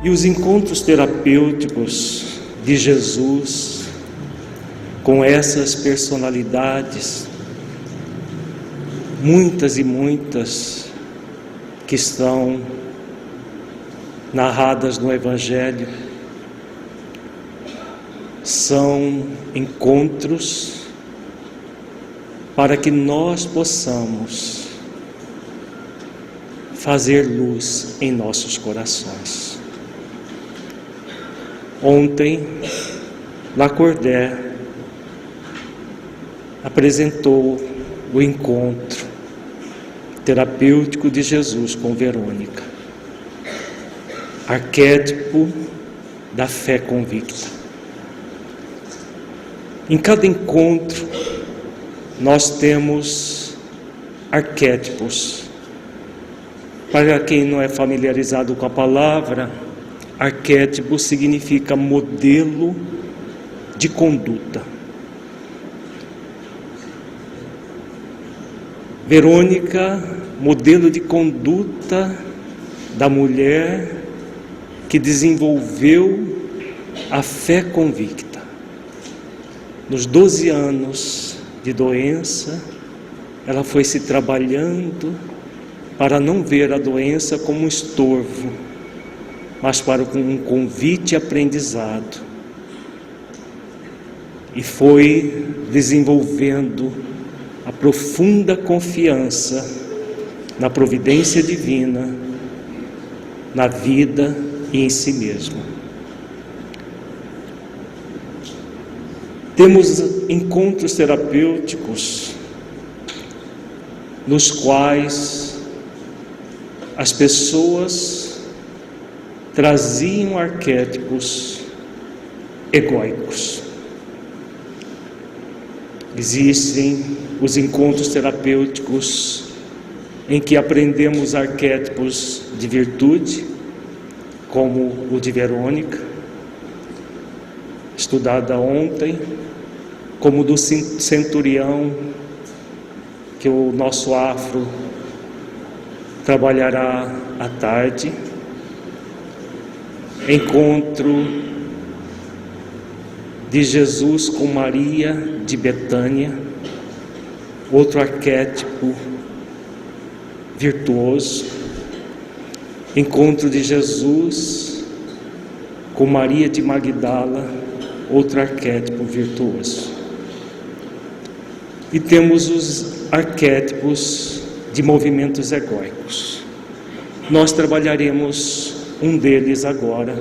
E os encontros terapêuticos de Jesus com essas personalidades, muitas e muitas que estão narradas no Evangelho, são encontros para que nós possamos fazer luz em nossos corações. Ontem, Lacordaire apresentou o encontro terapêutico de Jesus com Verônica, arquétipo da fé convicta. Em cada encontro, nós temos arquétipos. Para quem não é familiarizado com a palavra, arquétipo significa modelo de conduta. Verônica, modelo de conduta da mulher que desenvolveu a fé convicta. Nos 12 anos de doença, ela foi se trabalhando para não ver a doença como um estorvo, mas para um convite e aprendizado. E foi desenvolvendo a profunda confiança na providência divina, na vida e em si mesmo. Temos encontros terapêuticos nos quais as pessoas traziam arquétipos egóicos. Existem os encontros terapêuticos em que aprendemos arquétipos de virtude, como o de Verônica, estudada ontem, como o do centurião, que o nosso afro trabalhará à tarde. Encontro de Jesus com Maria de Betânia, outro arquétipo virtuoso. Encontro de Jesus com Maria de Magdala, outro arquétipo virtuoso. E temos os arquétipos de movimentos egóicos. Nós trabalharemos um deles agora,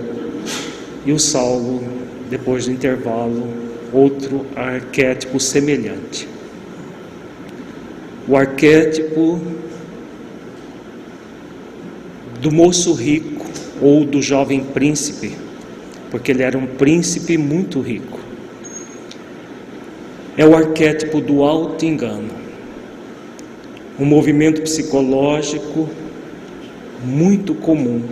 e o Saulo, depois do intervalo, outro arquétipo semelhante. O arquétipo do moço rico ou do jovem príncipe, porque ele era um príncipe muito rico. É o arquétipo do auto-engano, um movimento psicológico muito comum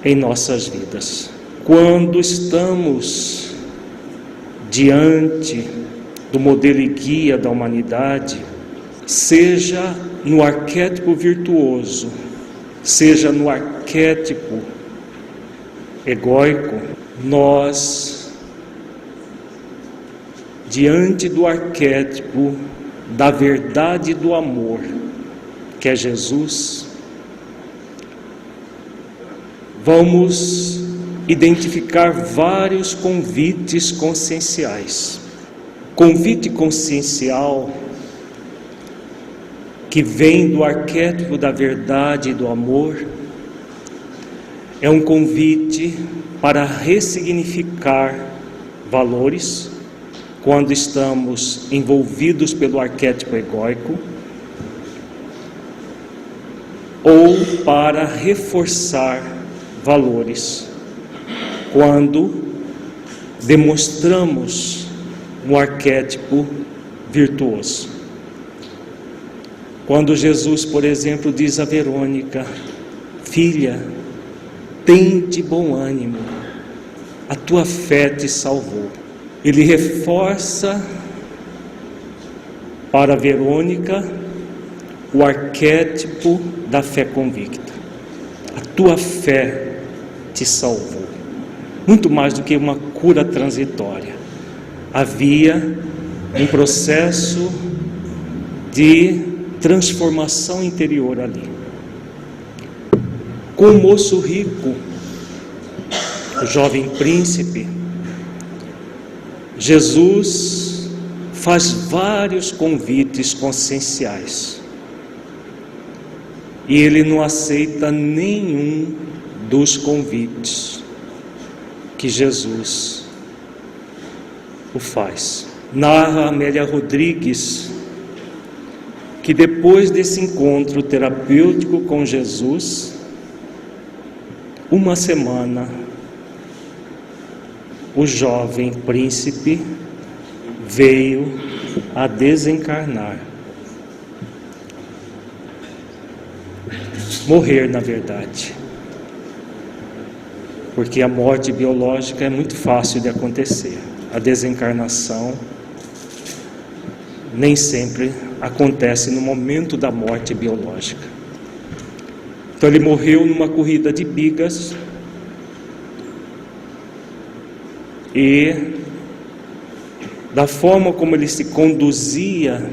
em nossas vidas. Quando estamos diante do modelo e guia da humanidade, seja no arquétipo virtuoso, seja no arquétipo egóico, nós, diante do arquétipo da verdade e do amor, que é Jesus, vamos identificar vários convites conscienciais. Convite consciencial que vem do arquétipo da verdade e do amor é um convite para ressignificar valores quando estamos envolvidos pelo arquétipo egóico, ou para reforçar valores quando demonstramos um arquétipo virtuoso. Quando Jesus, por exemplo, diz a Verônica: filha, tem de bom ânimo, a tua fé te salvou. Ele reforça para Verônica o arquétipo da fé convicta. A tua fé te salvou. Muito mais do que uma cura transitória. Havia um processo de transformação interior ali. Com o moço rico, o jovem príncipe, Jesus faz vários convites conscienciais. E ele não aceita nenhum dos convites que Jesus o faz. Narra Amélia Rodrigues que depois desse encontro terapêutico com Jesus, uma semana, o jovem príncipe veio a desencarnar. Morrer, na verdade. Porque a morte biológica é muito fácil de acontecer. A desencarnação nem sempre acontece no momento da morte biológica. Então ele morreu numa corrida de bigas e da forma como ele se conduzia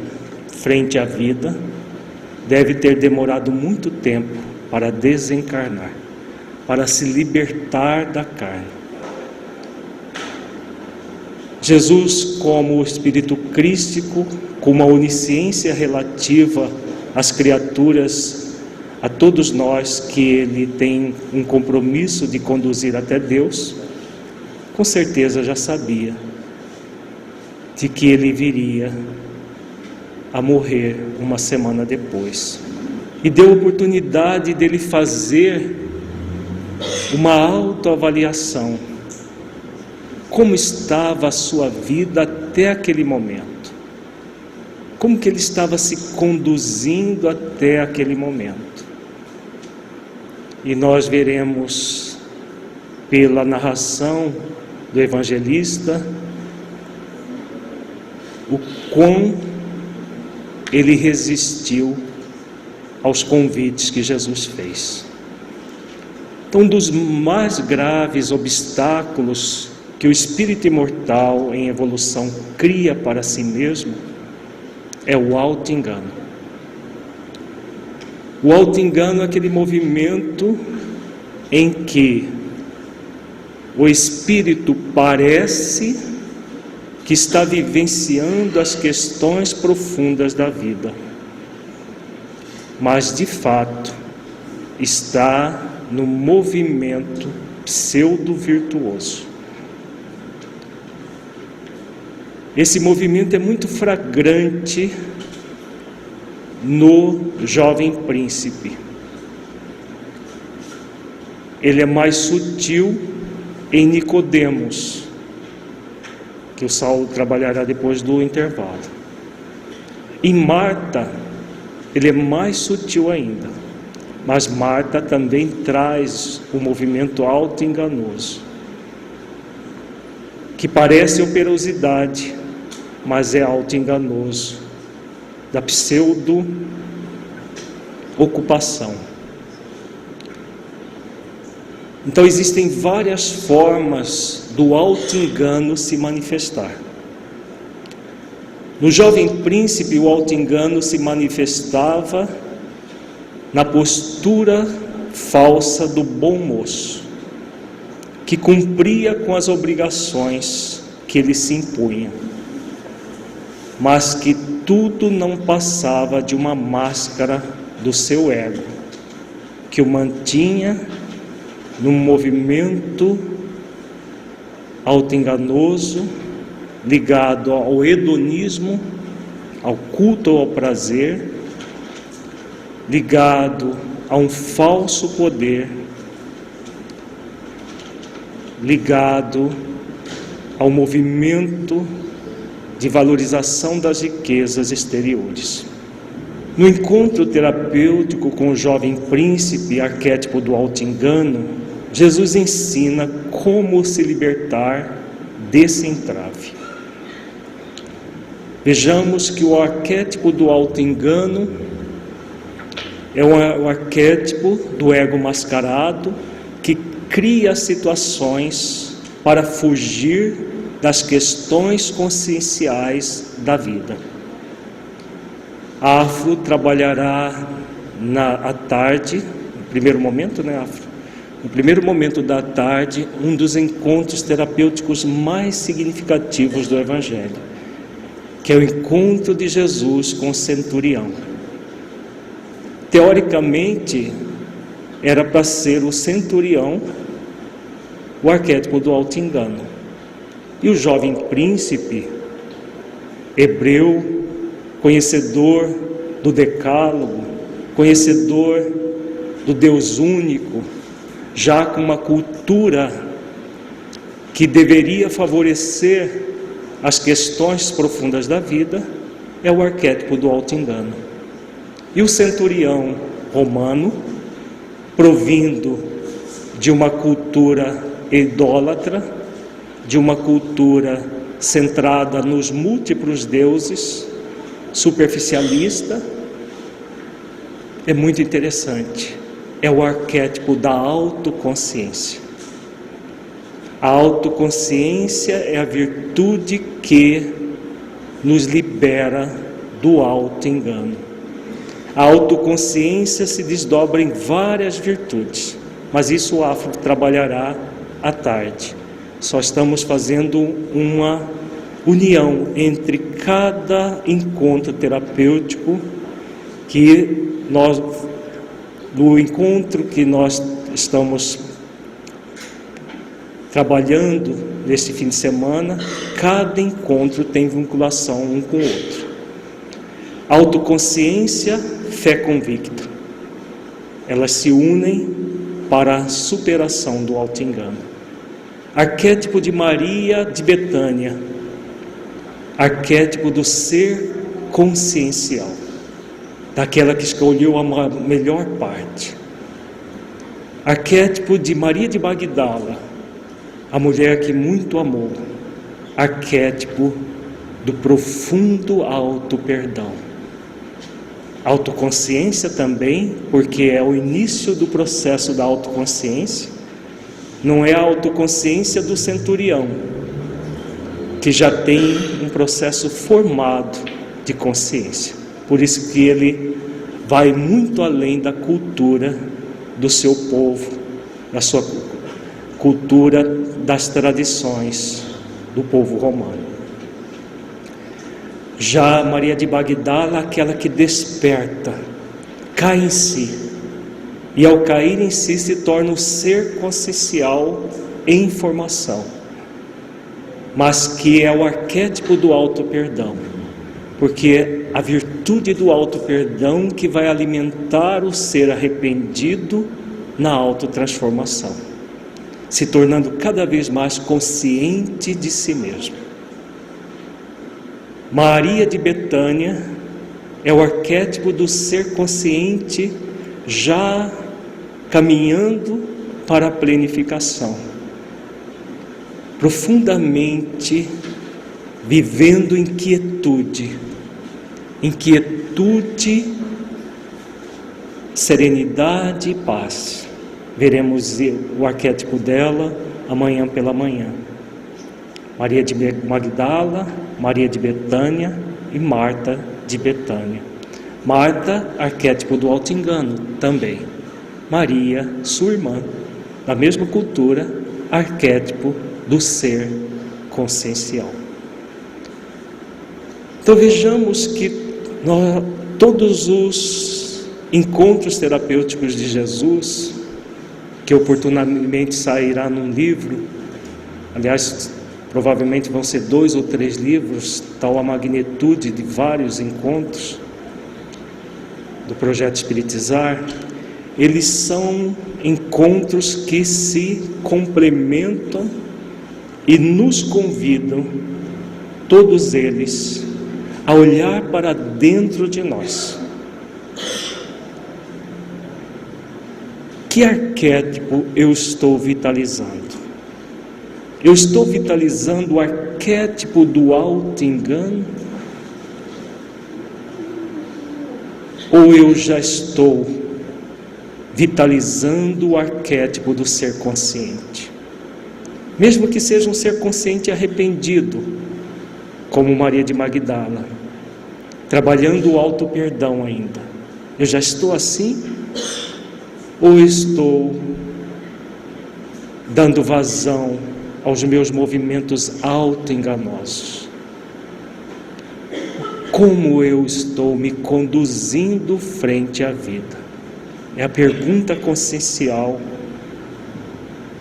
frente à vida, deve ter demorado muito tempo para desencarnar, para se libertar da carne. Jesus, como o Espírito crístico, com uma onisciência relativa às criaturas, a todos nós que ele tem um compromisso de conduzir até Deus, com certeza já sabia de que ele viria a morrer uma semana depois. E deu oportunidade dele fazer uma autoavaliação. Como estava a sua vida até aquele momento? Como que ele estava se conduzindo até aquele momento? E nós veremos pela narração do evangelista o quão ele resistiu aos convites que Jesus fez. Então, um dos mais graves obstáculos que o espírito imortal em evolução cria para si mesmo é o auto-engano. O auto-engano é aquele movimento em que o espírito parece que está vivenciando as questões profundas da vida, mas de fato está no movimento pseudo-virtuoso. Esse movimento é muito flagrante no jovem príncipe. Ele é mais sutil em Nicodemos, que o Saulo trabalhará depois do intervalo. Em Marta, ele é mais sutil ainda, mas Marta também traz o movimento auto-enganoso, que parece operosidade, mas é auto-enganoso, da pseudo-ocupação. Então existem várias formas do auto-engano se manifestar. No jovem príncipe, o auto-engano se manifestava na postura falsa do bom moço, que cumpria com as obrigações que ele se impunha, mas que tudo não passava de uma máscara do seu ego, que o mantinha num movimento auto-enganoso, ligado ao hedonismo, ao culto ao prazer, ligado a um falso poder, ligado ao movimento de valorização das riquezas exteriores. No encontro terapêutico com o jovem príncipe, arquétipo do auto-engano, Jesus ensina como se libertar desse entrave. Vejamos que o arquétipo do auto-engano É o arquétipo do ego mascarado que cria situações para fugir das questões conscienciais da vida. Afro trabalhará à tarde, no primeiro momento, Afro? No primeiro momento da tarde, um dos encontros terapêuticos mais significativos do Evangelho, que é o encontro de Jesus com o centurião. Teoricamente, era para ser o centurião o arquétipo do auto-engano. E o jovem príncipe, hebreu, conhecedor do decálogo, conhecedor do Deus único, já com uma cultura que deveria favorecer as questões profundas da vida, é o arquétipo do auto-engano. E o centurião romano, provindo de uma cultura idólatra, de uma cultura centrada nos múltiplos deuses, superficialista, é muito interessante. É o arquétipo da autoconsciência. A autoconsciência é a virtude que nos libera do auto-engano. A autoconsciência se desdobra em várias virtudes, mas isso o Afro trabalhará à tarde. Só estamos fazendo uma união entre cada encontro terapêutico do encontro que nós estamos trabalhando neste fim de semana. Cada encontro tem vinculação um com o outro. Autoconsciência, fé convicta. Elas se unem para a superação do auto-engano. Arquétipo de Maria de Betânia. Arquétipo do ser consciencial, daquela que escolheu a melhor parte. Arquétipo de Maria de Magdala, a mulher que muito amou. Arquétipo do profundo auto-perdão. Autoconsciência também, porque é o início do processo da autoconsciência. Não é a autoconsciência do centurião, que já tem um processo formado de consciência. Por isso que ele vai muito além da cultura do seu povo, da sua cultura das tradições do povo romano. Já Maria de Magdala, aquela que desperta, cai em si, e ao cair em si se torna o ser consciencial em formação, mas que é o arquétipo do auto-perdão, porque a virtude do auto-perdão que vai alimentar o ser arrependido na autotransformação, se tornando cada vez mais consciente de si mesmo. Maria de Betânia é o arquétipo do ser consciente já caminhando para a plenificação, profundamente vivendo em quietude, serenidade e paz. Veremos o arquétipo dela amanhã pela manhã. Maria de Magdala, Maria de Betânia e Marta de Betânia. Marta, arquétipo do auto-engano também. Maria, sua irmã, da mesma cultura, arquétipo do ser consciencial. Então vejamos que todos os encontros terapêuticos de Jesus, que oportunamente sairá num livro, aliás, provavelmente vão ser 2 ou 3 livros, tal a magnitude de vários encontros do projeto Espiritizar, eles são encontros que se complementam e nos convidam, todos eles, a olhar para dentro de nós. Que arquétipo eu estou vitalizando? Eu estou vitalizando o arquétipo do auto-engano? Ou eu já estou vitalizando o arquétipo do ser consciente. Mesmo que seja um ser consciente arrependido, como Maria de Magdala, trabalhando o auto-perdão ainda. Eu já estou assim? Ou estou dando vazão aos meus movimentos auto-enganosos? Como eu estou me conduzindo frente à vida? É a pergunta consciencial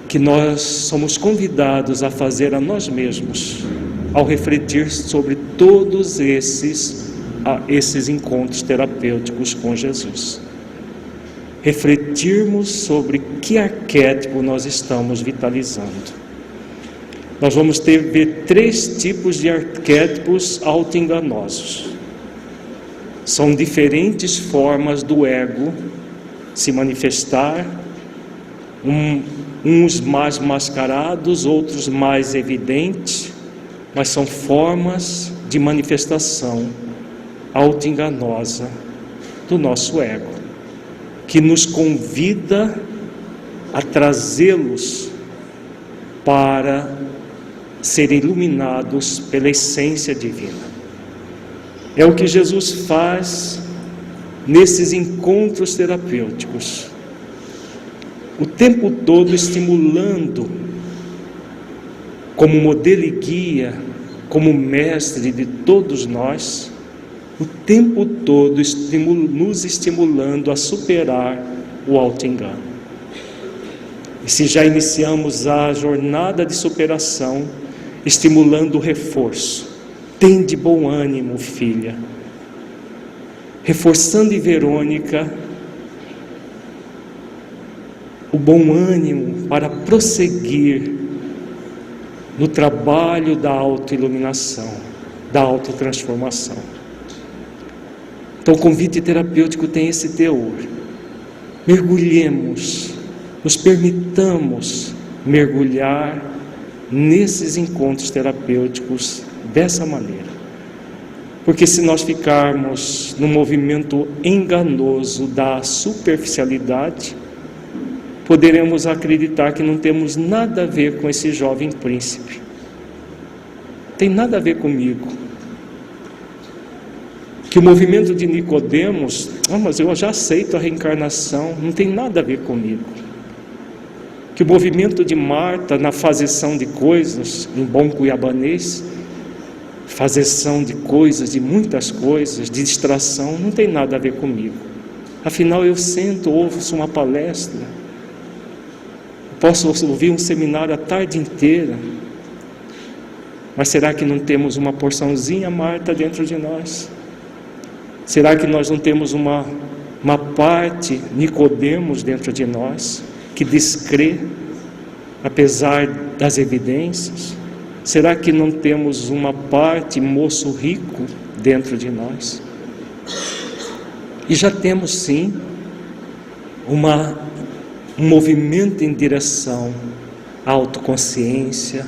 que nós somos convidados a fazer a nós mesmos, ao refletir sobre todos esses encontros terapêuticos com Jesus. Refletirmos sobre que arquétipo nós estamos vitalizando. Nós vamos ver 3 tipos de arquétipos auto-enganosos. São diferentes formas do ego se manifestar, uns mais mascarados, outros mais evidentes, mas são formas de manifestação auto-enganosa do nosso ego, que nos convida a trazê-los para serem iluminados pela essência divina. É o que Jesus faz nesses encontros terapêuticos, o tempo todo estimulando, como modelo e guia, como mestre de todos nós, o tempo todo nos estimulando a superar o auto-engano. E se já iniciamos a jornada de superação, estimulando o reforço. Tem de bom ânimo, filha. Reforçando em Verônica o bom ânimo para prosseguir no trabalho da autoiluminação, da autotransformação. Então o convite terapêutico tem esse teor. Mergulhemos, nos permitamos mergulhar nesses encontros terapêuticos dessa maneira. Porque se nós ficarmos no movimento enganoso da superficialidade, poderemos acreditar que não temos nada a ver com esse jovem príncipe. Tem nada a ver comigo. Que o movimento de Nicodemos, mas eu já aceito a reencarnação, não tem nada a ver comigo. Que o movimento de Marta na fazeção de coisas, em bom cuiabanês, fazeção de coisas, de muitas coisas, de distração, não tem nada a ver comigo. Afinal, eu sento, ouço uma palestra, posso ouvir um seminário a tarde inteira, mas será que não temos uma porçãozinha Marta dentro de nós? Será que nós não temos uma parte Nicodemos dentro de nós, que descrê, apesar das evidências? Será que não temos uma parte moço rico dentro de nós? E já temos sim um movimento em direção à autoconsciência,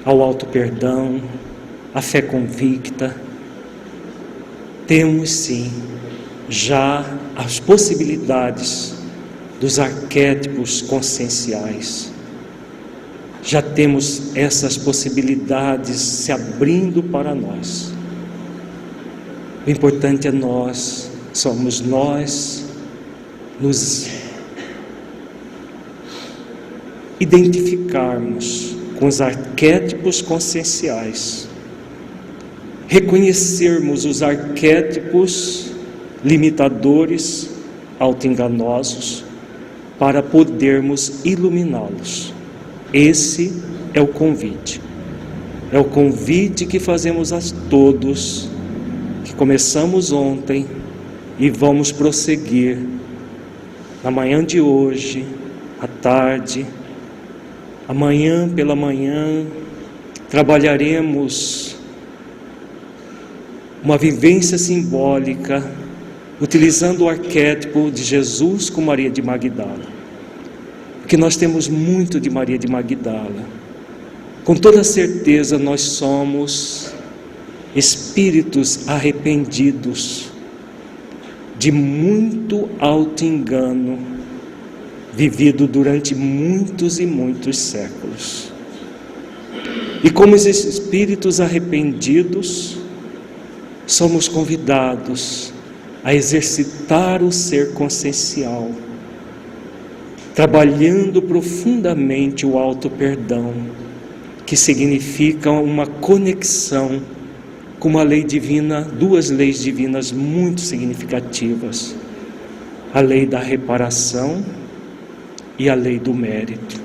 ao auto-perdão, à fé convicta. Temos sim já as possibilidades dos arquétipos conscienciais. Já temos essas possibilidades se abrindo para nós. O importante é somos nós nos identificarmos com os arquétipos conscienciais, reconhecermos os arquétipos limitadores, autoenganosos, para podermos iluminá-los. Esse é o convite. É o convite que fazemos a todos, que começamos ontem e vamos prosseguir na manhã de hoje, à tarde, amanhã pela manhã, trabalharemos uma vivência simbólica, utilizando o arquétipo de Jesus com Maria de Magdala. Porque nós temos muito de Maria de Magdala. Com toda certeza nós somos espíritos arrependidos de muito auto-engano vivido durante muitos e muitos séculos. E como os espíritos arrependidos, somos convidados a exercitar o ser consciencial, trabalhando profundamente o auto-perdão, que significa uma conexão com uma lei divina, duas leis divinas muito significativas: a lei da reparação e a lei do mérito.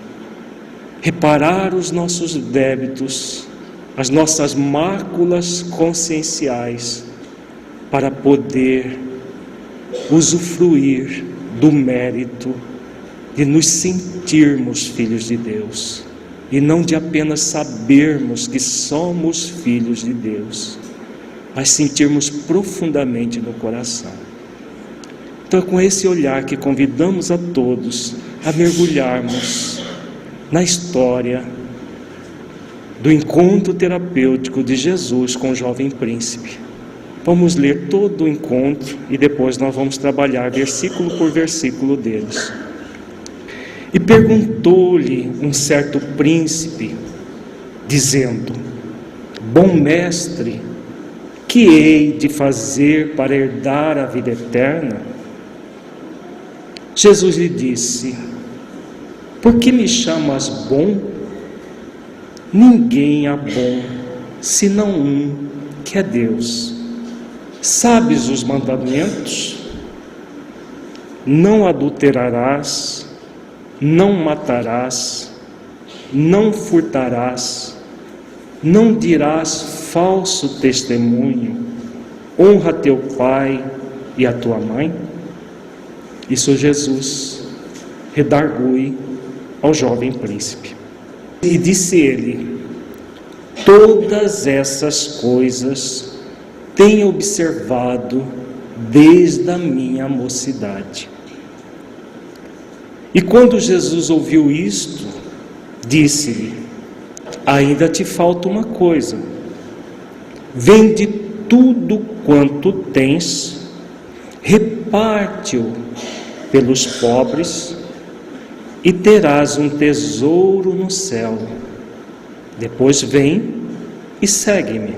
Reparar os nossos débitos, as nossas máculas conscienciais, para poder usufruir do mérito de nos sentirmos filhos de Deus, e não de apenas sabermos que somos filhos de Deus, mas sentirmos profundamente no coração. Então é com esse olhar que convidamos a todos a mergulharmos na história do encontro terapêutico de Jesus com o jovem príncipe. Vamos ler todo o encontro e depois nós vamos trabalhar versículo por versículo deles. E perguntou-lhe um certo príncipe, dizendo: Bom mestre, que hei de fazer para herdar a vida eterna? Jesus lhe disse: Por que me chamas bom? Ninguém há bom, senão um, que é Deus. Sabes os mandamentos? Não adulterarás, não matarás, não furtarás, não dirás falso testemunho, honra teu pai e a tua mãe. Isso Jesus redargui ao jovem príncipe. E disse ele: Todas essas coisas tenho observado desde a minha mocidade. E quando Jesus ouviu isto, disse-lhe: Ainda te falta uma coisa. Vende tudo quanto tens, reparte-o pelos pobres, e terás um tesouro no céu. Depois vem e segue-me.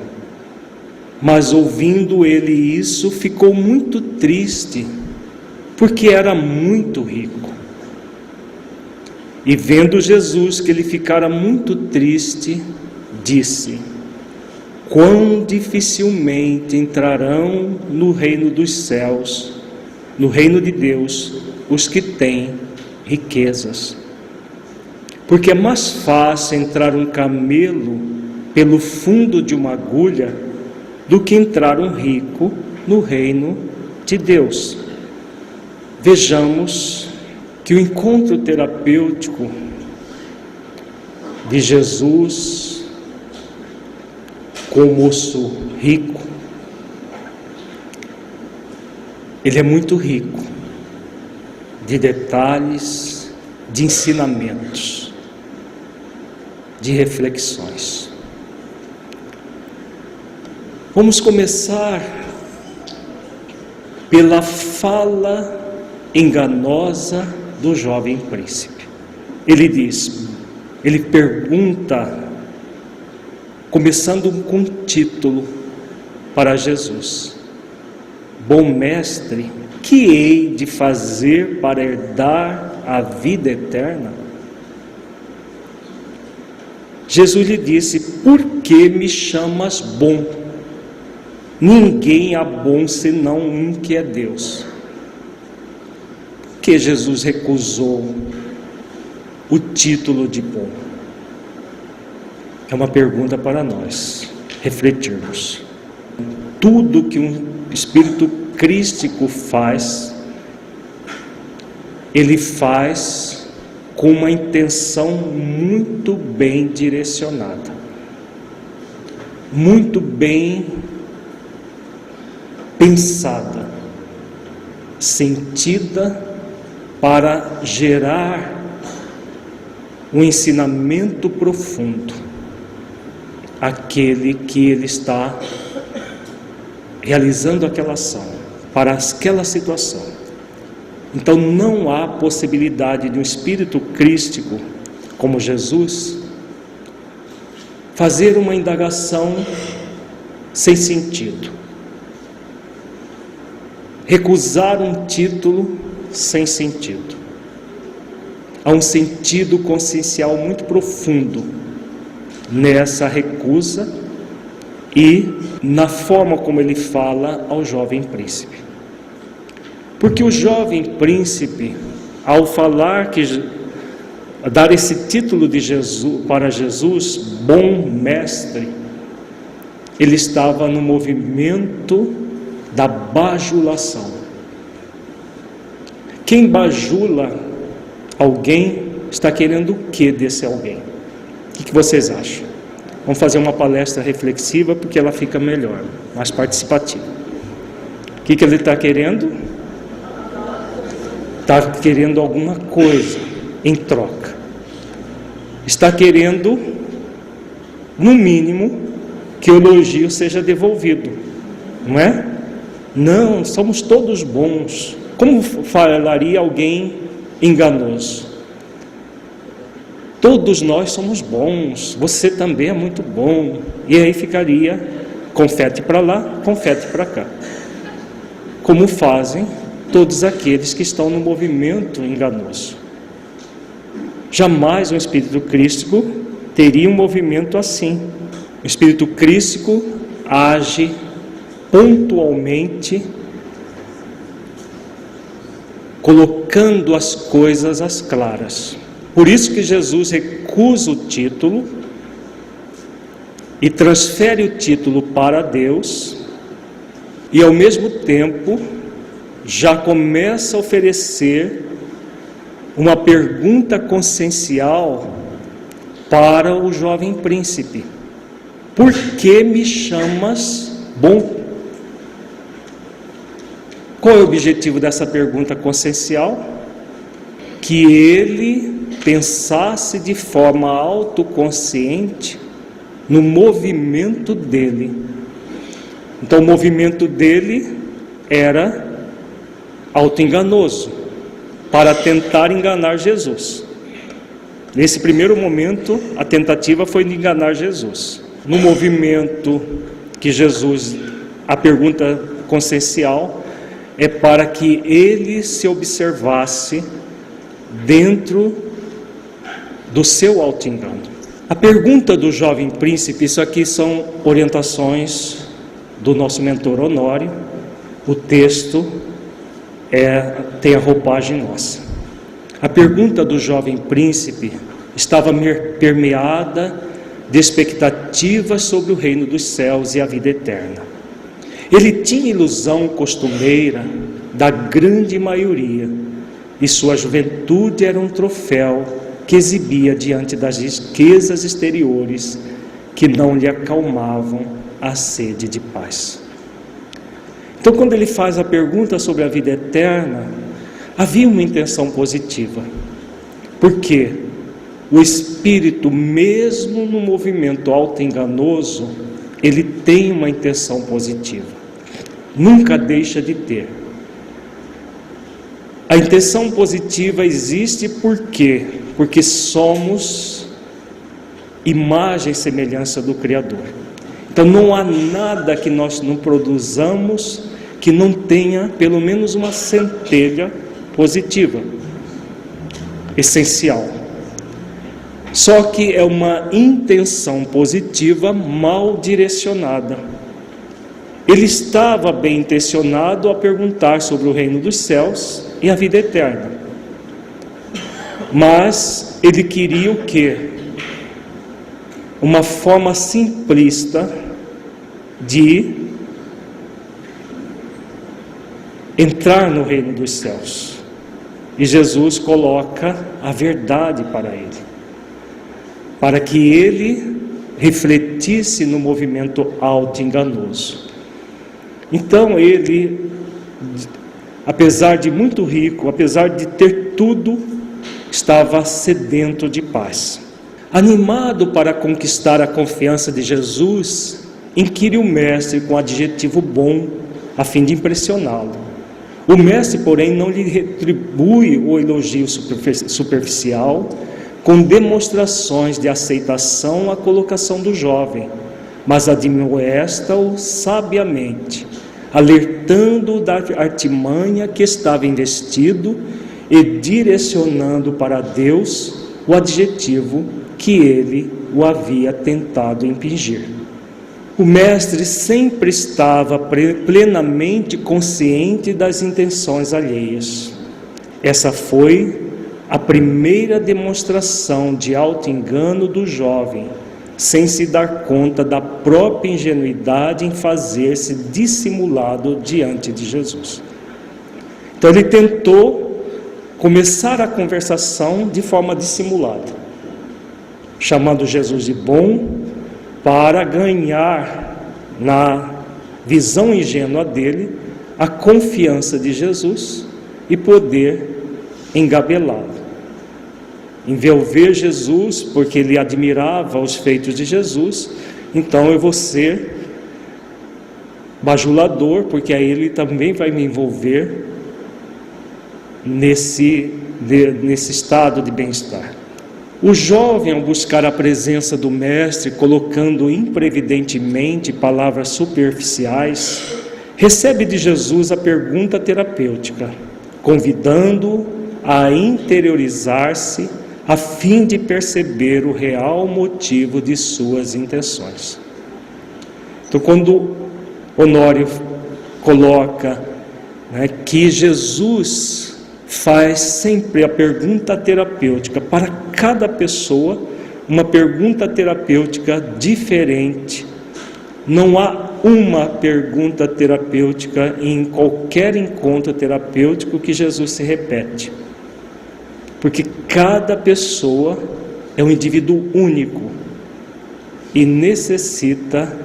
Mas ouvindo ele isso, ficou muito triste, porque era muito rico. E vendo Jesus que ele ficara muito triste, disse: Quão dificilmente entrarão no reino dos céus, no reino de Deus, os que têm riquezas. Porque é mais fácil entrar um camelo pelo fundo de uma agulha do que entrar um rico no reino de Deus. Vejamos que o encontro terapêutico de Jesus com o moço rico, ele é muito rico de detalhes, de ensinamentos, de reflexões. Vamos começar pela fala enganosa do jovem príncipe. Ele pergunta, começando com um título para Jesus: Bom mestre, que hei de fazer para herdar a vida eterna? Jesus lhe disse: Por que me chamas bom? Ninguém há bom senão um, que é Deus. Por que Jesus recusou o título de bom? É uma pergunta para nós refletirmos. Tudo que um espírito crístico faz, ele faz com uma intenção muito bem direcionada, muito bem pensada, sentida para gerar um ensinamento profundo àquele que ele está realizando aquela ação, para aquela situação. Então não há possibilidade de um espírito crístico como Jesus fazer uma indagação sem sentido, recusar um título sem sentido. Há um sentido consciencial muito profundo nessa recusa e na forma como ele fala ao jovem príncipe. Porque o jovem príncipe, ao falar dar esse título de Jesus para Jesus, bom mestre, ele estava no movimento da bajulação. Quem bajula alguém está querendo o que desse alguém? O que vocês acham? Vamos fazer uma palestra reflexiva porque ela fica melhor, mais participativa. O que ele está querendo? Está querendo alguma coisa em troca. Está querendo, no mínimo, que o elogio seja devolvido, não é? Não, somos todos bons. Como falaria alguém enganoso? Todos nós somos bons, você também é muito bom. E aí ficaria confete para lá, confete para cá. Como fazem todos aqueles que estão no movimento enganoso. Jamais um espírito crístico teria um movimento assim. O espírito crístico age pontualmente, colocando as coisas às claras. Por isso que Jesus recusa o título e transfere o título para Deus, e ao mesmo tempo já começa a oferecer uma pergunta consciencial para o jovem príncipe: por que me chamas bom? Qual é o objetivo dessa pergunta consciencial? Que ele pensasse de forma autoconsciente no movimento dele. Então o movimento dele era autoenganoso, para tentar enganar Jesus. Nesse primeiro momento, a tentativa foi de enganar Jesus. No movimento que Jesus, a pergunta consciencial é para que ele se observasse dentro do seu autoengano. A pergunta do jovem príncipe, isso aqui são orientações do nosso mentor Honório, o texto tem a roupagem nossa. A pergunta do jovem príncipe estava permeada de expectativas sobre o reino dos céus e a vida eterna. Ele tinha ilusão costumeira da grande maioria, e sua juventude era um troféu que exibia diante das riquezas exteriores que não lhe acalmavam a sede de paz. Então, quando ele faz a pergunta sobre a vida eterna, havia uma intenção positiva. Porque o espírito, mesmo no movimento autoenganoso, ele tem uma intenção positiva. Nunca deixa de ter. A intenção positiva existe por quê? Porque somos imagem e semelhança do Criador. Então não há nada que nós não produzamos que não tenha pelo menos uma centelha positiva, essencial. Só que é uma intenção positiva mal direcionada. Ele estava bem intencionado a perguntar sobre o reino dos céus e a vida eterna. Mas ele queria o quê? Uma forma simplista de entrar no reino dos céus. E Jesus coloca a verdade para ele, para que ele refletisse no movimento auto-enganoso. Então ele, apesar de muito rico, apesar de ter tudo, estava sedento de paz. Animado para conquistar a confiança de Jesus, inquire o mestre com adjetivo bom, a fim de impressioná-lo. O mestre, porém, não lhe retribui o elogio superficial com demonstrações de aceitação à colocação do jovem, mas admoesta-o sabiamente, alertando-o da artimanha que estava investido e direcionando para Deus o adjetivo que ele o havia tentado impingir. O mestre sempre estava plenamente consciente das intenções alheias. Essa foi a primeira demonstração de auto-engano do jovem, sem se dar conta da própria ingenuidade em fazer-se dissimulado diante de Jesus. Então ele tentou começar a conversação de forma dissimulada, chamando Jesus de bom, para ganhar, na visão ingênua dele, a confiança de Jesus e poder engabelá-lo. Envolver Jesus, porque ele admirava os feitos de Jesus, então eu vou ser bajulador, porque aí ele também vai me envolver nesse estado de bem-estar. O jovem, ao buscar a presença do mestre, colocando imprevidentemente palavras superficiais, recebe de Jesus a pergunta terapêutica, convidando-o a interiorizar-se a fim de perceber o real motivo de suas intenções. Então, quando Honório coloca, que Jesus faz sempre a pergunta terapêutica para cada pessoa, uma pergunta terapêutica diferente. Não há uma pergunta terapêutica em qualquer encontro terapêutico que Jesus se repete, porque cada pessoa é um indivíduo único e necessita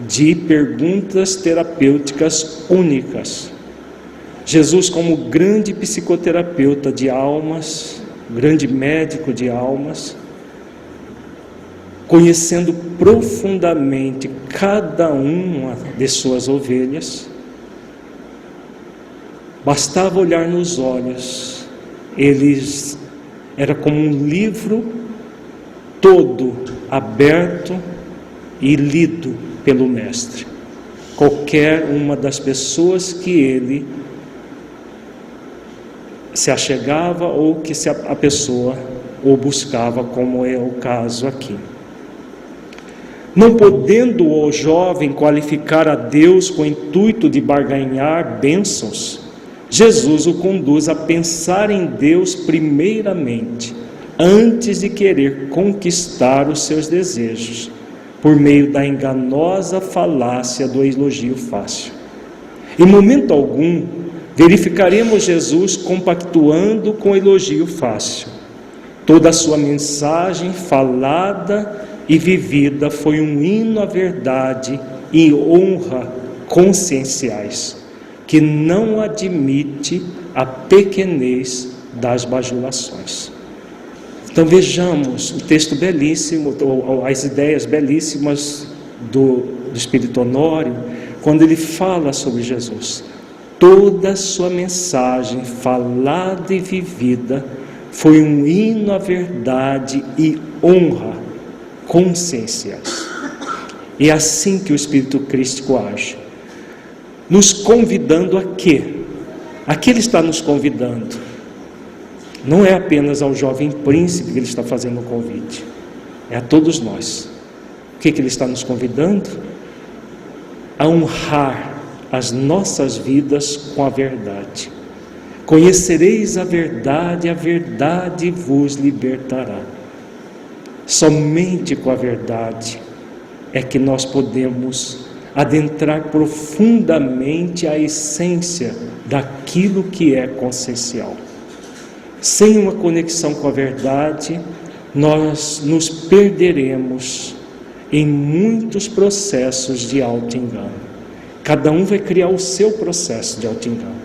de perguntas terapêuticas únicas. Jesus, como grande psicoterapeuta de almas, grande médico de almas, conhecendo profundamente cada uma de suas ovelhas, bastava olhar nos olhos, era como um livro todo aberto e lido pelo mestre. Qualquer uma das pessoas que ele se achegava ou que a pessoa o buscava, como é o caso aqui. Não podendo o jovem qualificar a Deus com o intuito de barganhar bênçãos, Jesus o conduz a pensar em Deus primeiramente, antes de querer conquistar os seus desejos, por meio da enganosa falácia do elogio fácil. Em momento algum, verificaremos Jesus compactuando com o elogio fácil. Toda a sua mensagem falada e vivida foi um hino à verdade e honra conscienciais, que não admite a pequenez das bajulações. Então vejamos o texto belíssimo, as ideias belíssimas do Espírito Honório, quando ele fala sobre Jesus. Toda a sua mensagem falada e vivida foi um hino à verdade e honra conscienciais. É assim que o Espírito Crístico age, nos convidando a quê? A que ele está nos convidando? Não é apenas ao jovem príncipe que ele está fazendo o convite, é a todos nós. O que ele está nos convidando? A honrar as nossas vidas com a verdade. Conhecereis a verdade vos libertará. Somente com a verdade é que nós podemos adentrar profundamente a essência daquilo que é consciencial. Sem uma conexão com a verdade, nós nos perderemos em muitos processos de auto-engano. Cada um vai criar o seu processo de auto-engano.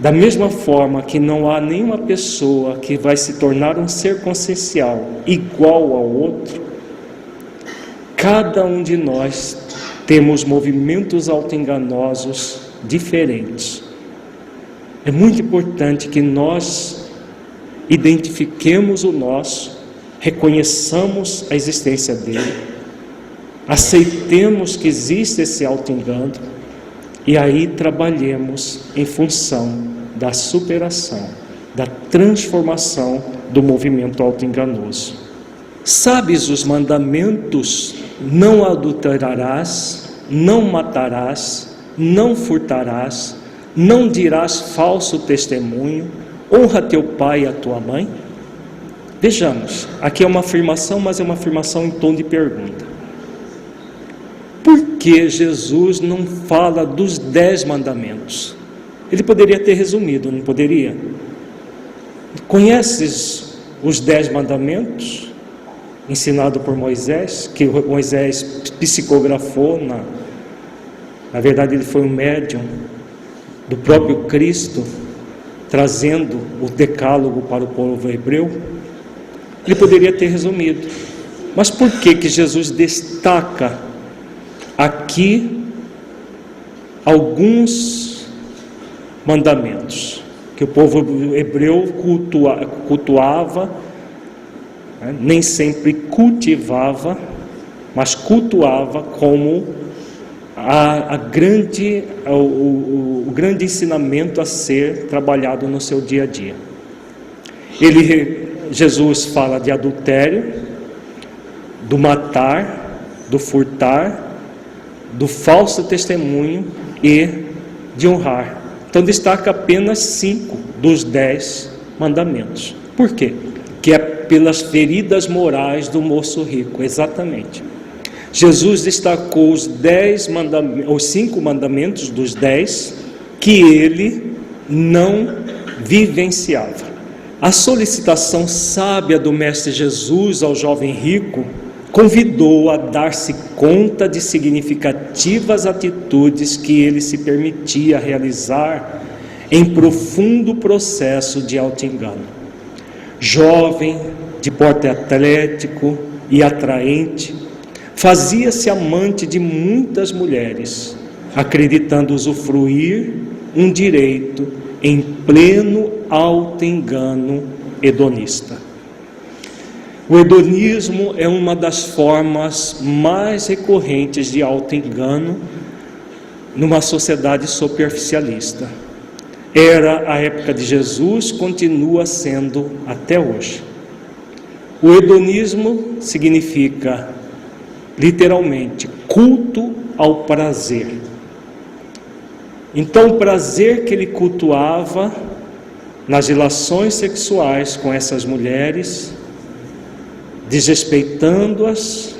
Da mesma forma que não há nenhuma pessoa que vai se tornar um ser consciencial igual ao outro, cada um de nós temos movimentos auto-enganosos diferentes É muito importante que nós identifiquemos o nosso, reconheçamos a existência dele, aceitemos que existe esse auto-engano e aí trabalhemos em função da superação, da transformação do movimento auto-enganoso. Sabes os mandamentos: não adulterarás, não matarás, não furtarás, não dirás falso testemunho, honra teu pai e a tua mãe? Vejamos, aqui é uma afirmação, mas é uma afirmação em tom de pergunta. Por que Jesus não fala dos 10 mandamentos? Ele poderia ter resumido, não poderia? Conheces os 10 mandamentos, ensinado por Moisés, que Moisés psicografou, na verdade ele foi um médium do próprio Cristo, trazendo o decálogo para o povo hebreu? Ele poderia ter resumido, mas por que Jesus destaca aqui alguns mandamentos que o povo hebreu cultuava, nem sempre cultivava, mas cultuava como o grande ensinamento a ser trabalhado no seu dia a dia. Jesus fala de adultério, do matar, do furtar, do falso testemunho e de honrar. Então destaca apenas 5 dos 10 mandamentos. Por quê? Que é pelas feridas morais do moço rico, exatamente. Jesus destacou os 5 mandamentos dos 10 que ele não vivenciava. A solicitação sábia do Mestre Jesus ao jovem rico convidou a dar-se conta de significativas atitudes que ele se permitia realizar em profundo processo de auto-engano. Jovem, de porte atlético e atraente, fazia-se amante de muitas mulheres, acreditando usufruir um direito em pleno auto-engano hedonista. O hedonismo é uma das formas mais recorrentes de auto-engano numa sociedade superficialista. Era a época de Jesus, continua sendo até hoje. O hedonismo significa, literalmente, culto ao prazer. Então, o prazer que ele cultuava nas relações sexuais com essas mulheres, desrespeitando-as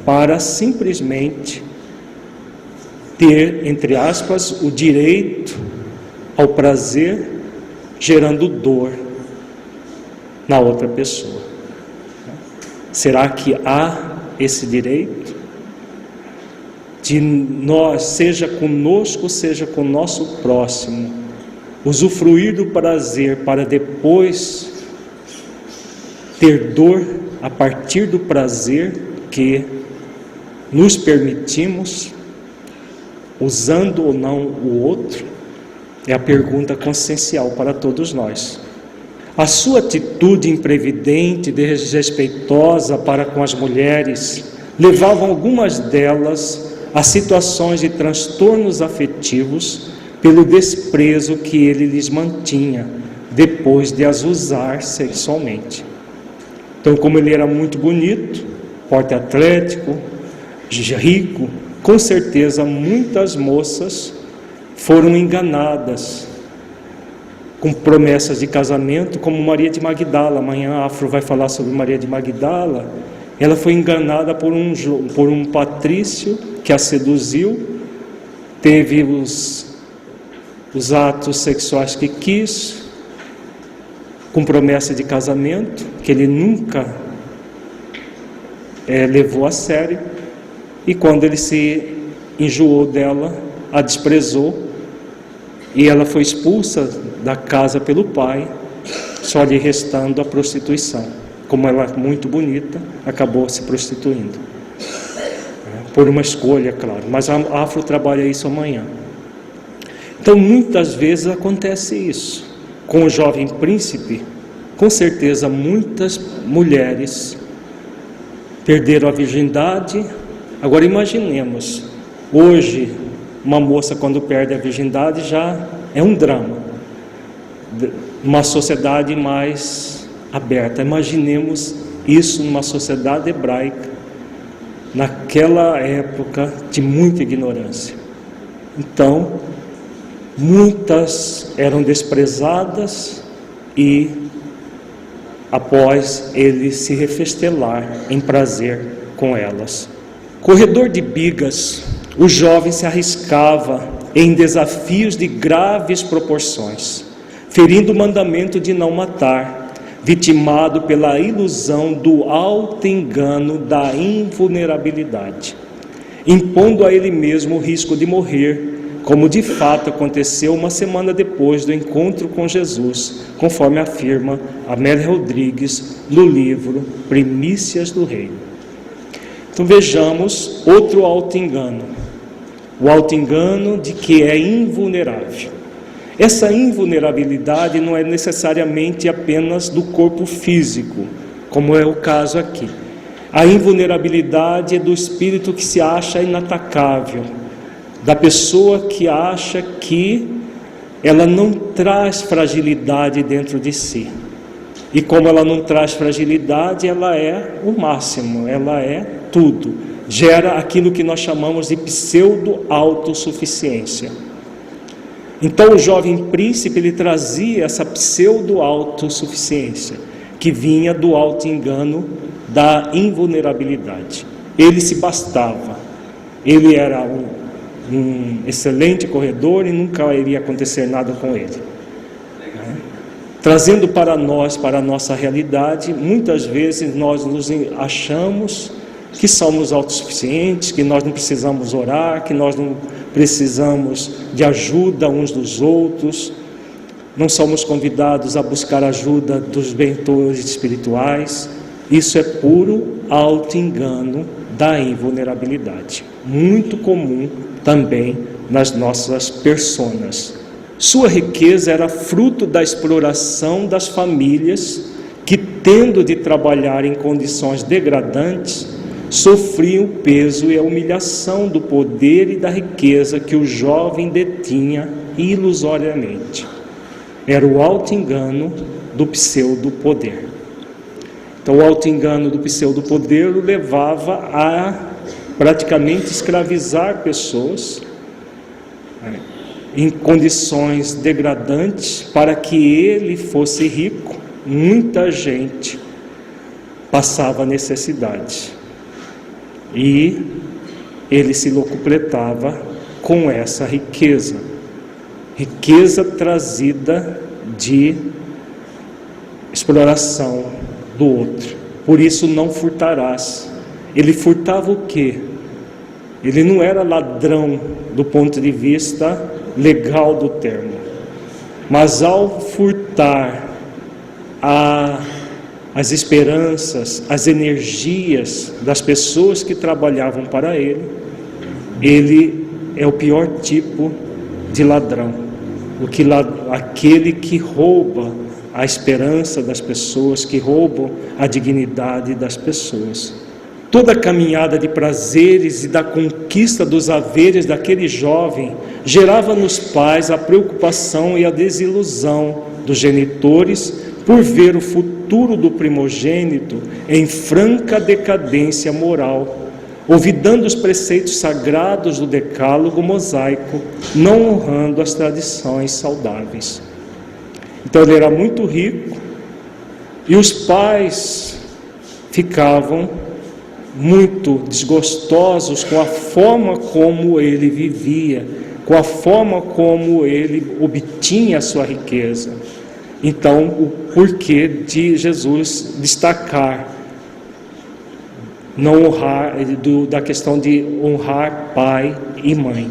para simplesmente ter, entre aspas, o direito ao prazer, gerando dor na outra pessoa. Será que há esse direito de nós, seja conosco, seja com o nosso próximo, usufruir do prazer para depois ter dor a partir do prazer que nos permitimos, usando ou não o outro? É a pergunta consciencial para todos nós. A sua atitude imprevidente, desrespeitosa para com as mulheres, levavam algumas delas a situações de transtornos afetivos pelo desprezo que ele lhes mantinha depois de as usar sexualmente. Então, como ele era muito bonito, porte atlético, rico, com certeza muitas moças foram enganadas com promessas de casamento, como Maria de Magdala. Amanhã a Afro vai falar sobre Maria de Magdala. Ela foi enganada por um patrício que a seduziu, teve os atos sexuais que quis, com promessa de casamento, que ele nunca levou a sério, e quando ele se enjoou dela, a desprezou, e ela foi expulsa da casa pelo pai, só lhe restando a prostituição. Como ela é muito bonita, acabou se prostituindo, por uma escolha, claro, mas a Afro trabalha isso amanhã. Então, muitas vezes acontece isso. Com o jovem príncipe, com certeza muitas mulheres perderam a virgindade. Agora imaginemos, hoje, uma moça quando perde a virgindade já é um drama. Uma sociedade mais aberta. Imaginemos isso numa sociedade hebraica, naquela época de muita ignorância. Então, muitas eram desprezadas e após ele se refestelar em prazer com elas. Corredor de bigas, o jovem se arriscava em desafios de graves proporções, ferindo o mandamento de não matar, vitimado pela ilusão do auto-engano da invulnerabilidade, impondo a ele mesmo o risco de morrer, como de fato aconteceu uma semana depois do encontro com Jesus, conforme afirma Amélia Rodrigues no livro Primícias do Reino. Então vejamos outro auto-engano, o auto-engano de que é invulnerável. Essa invulnerabilidade não é necessariamente apenas do corpo físico, como é o caso aqui. A invulnerabilidade é do espírito que se acha inatacável, da pessoa que acha que ela não traz fragilidade dentro de si. E como ela não traz fragilidade, ela é o máximo, ela é tudo. Gera aquilo que nós chamamos de pseudo-autossuficiência. Então o jovem príncipe, ele trazia essa pseudo-autossuficiência, que vinha do auto-engano da invulnerabilidade. Ele se bastava, ele era um excelente corredor e nunca iria acontecer nada com ele. Trazendo para nós, para a nossa realidade, muitas vezes nós nos achamos que somos autossuficientes, que nós não precisamos orar, que nós não precisamos de ajuda uns dos outros, não somos convidados a buscar ajuda dos mentores espirituais. Isso é puro auto-engano da invulnerabilidade, muito comum também nas nossas personas. Sua riqueza era fruto da exploração das famílias que, tendo de trabalhar em condições degradantes, sofriam o peso e a humilhação do poder e da riqueza que o jovem detinha ilusoriamente. Era o auto-engano do pseudo-poder. Então, o auto-engano do pseudo-poder o levava a praticamente escravizar pessoas em condições degradantes para que ele fosse rico. Muita gente passava necessidade e ele se locupletava com essa riqueza trazida de exploração do outro. Por isso não furtarás. Ele furtava o quê? Ele não era ladrão do ponto de vista legal do termo, mas ao furtar as esperanças, as energias das pessoas que trabalhavam para ele, ele é o pior tipo de ladrão, aquele que rouba a esperança das pessoas, que roubam a dignidade das pessoas. Toda a caminhada de prazeres e da conquista dos haveres daquele jovem gerava nos pais a preocupação e a desilusão dos genitores por ver o futuro do primogênito em franca decadência moral, olvidando os preceitos sagrados do decálogo mosaico, não honrando as tradições saudáveis. Então ele era muito rico e os pais ficavam muito desgostosos com a forma como ele vivia, com a forma como ele obtinha a sua riqueza. Então, o porquê de Jesus destacar, não honrar, da questão de honrar pai e mãe.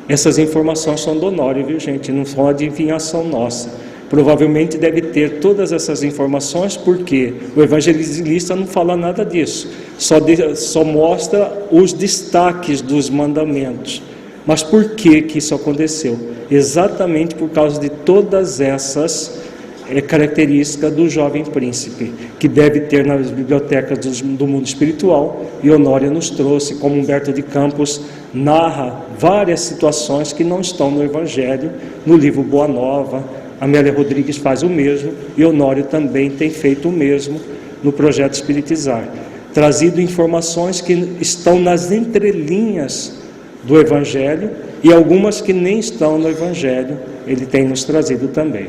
Essas informações são do Honório, viu gente? Não são adivinhação nossa. Provavelmente deve ter todas essas informações, porque o evangelista não fala nada disso, só mostra os destaques dos mandamentos, Mas por que isso aconteceu? Exatamente por causa de todas essas características do jovem príncipe, que deve ter nas bibliotecas do mundo espiritual, e Honório nos trouxe, como Humberto de Campos narra várias situações que não estão no Evangelho, no livro Boa Nova. Amélia Rodrigues faz o mesmo, e Honório também tem feito o mesmo no projeto Espiritizar, trazido informações que estão nas entrelinhas do Evangelho, e algumas que nem estão no Evangelho, ele tem nos trazido também.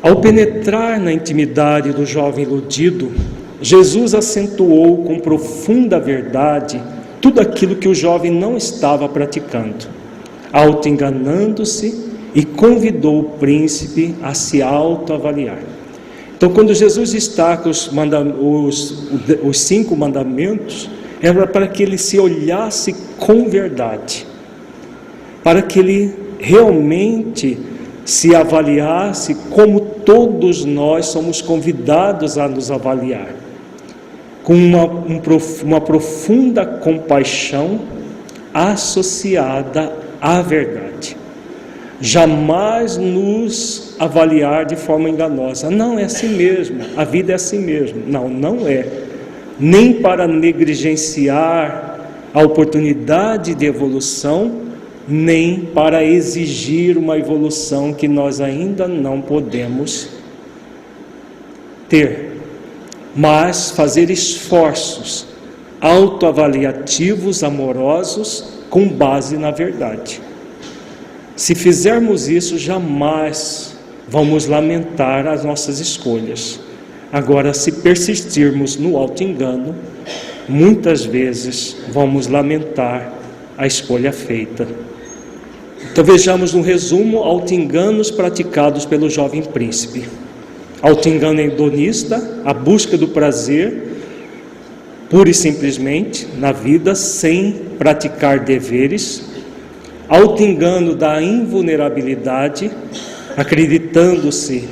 Ao penetrar na intimidade do jovem iludido, Jesus acentuou com profunda verdade tudo aquilo que o jovem não estava praticando, auto-enganando-se, e convidou o príncipe a se autoavaliar. Então, quando Jesus está com os 5 mandamentos, era para que ele se olhasse com verdade, para que ele realmente se avaliasse como todos nós somos convidados a nos avaliar, com uma profunda compaixão associada à verdade. Jamais nos avaliar de forma enganosa. Não, é assim mesmo, a vida é assim mesmo. Não, não é. Nem para negligenciar a oportunidade de evolução, nem para exigir uma evolução que nós ainda não podemos ter, mas fazer esforços autoavaliativos, amorosos, com base na verdade. Se fizermos isso, jamais vamos lamentar as nossas escolhas. Agora, se persistirmos no auto-engano, muitas vezes vamos lamentar a escolha feita. Então vejamos um resumo: auto-enganos praticados pelo jovem príncipe. Auto-engano hedonista, a busca do prazer, pura e simplesmente, na vida, sem praticar deveres. Auto-engano da invulnerabilidade, acreditando-se